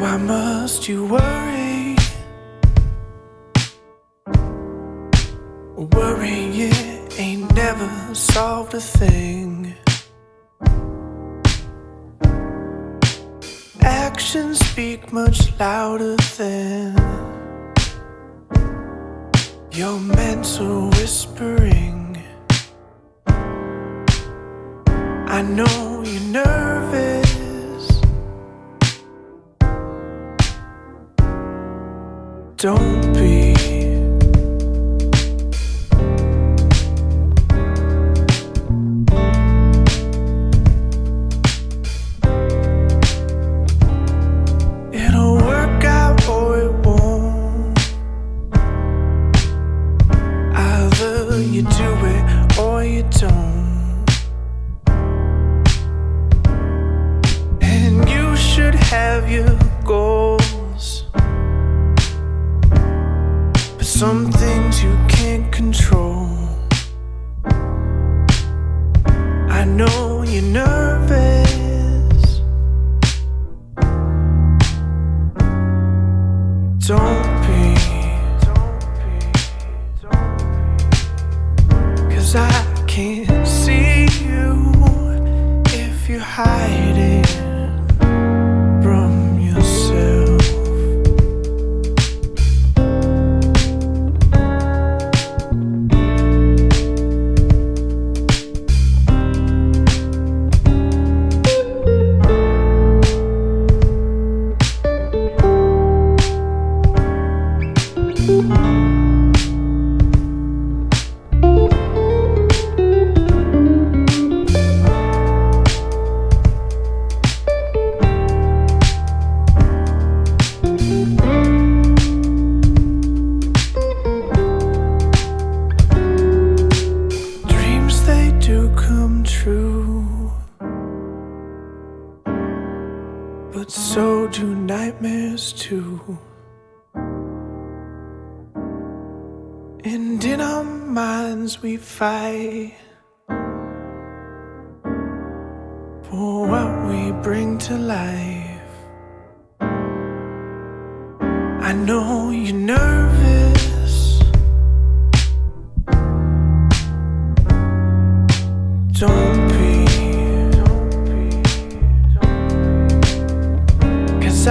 Why must you worry? Worrying ain't never solved a thing. Actions speak much louder than your mental whispering. I know you're nervous. Don't be. It'll work out or it won't. Either you do it or you don't. And you should have your goals, but some things you can't control. I know you're nervous. Don't be. 'Cause I can't see you if you're hiding from yourself. Dreams, they do come true, but so do nightmares too. And in our minds we fight for what we bring to life. I know you're nervous. Don't be. 'Cause I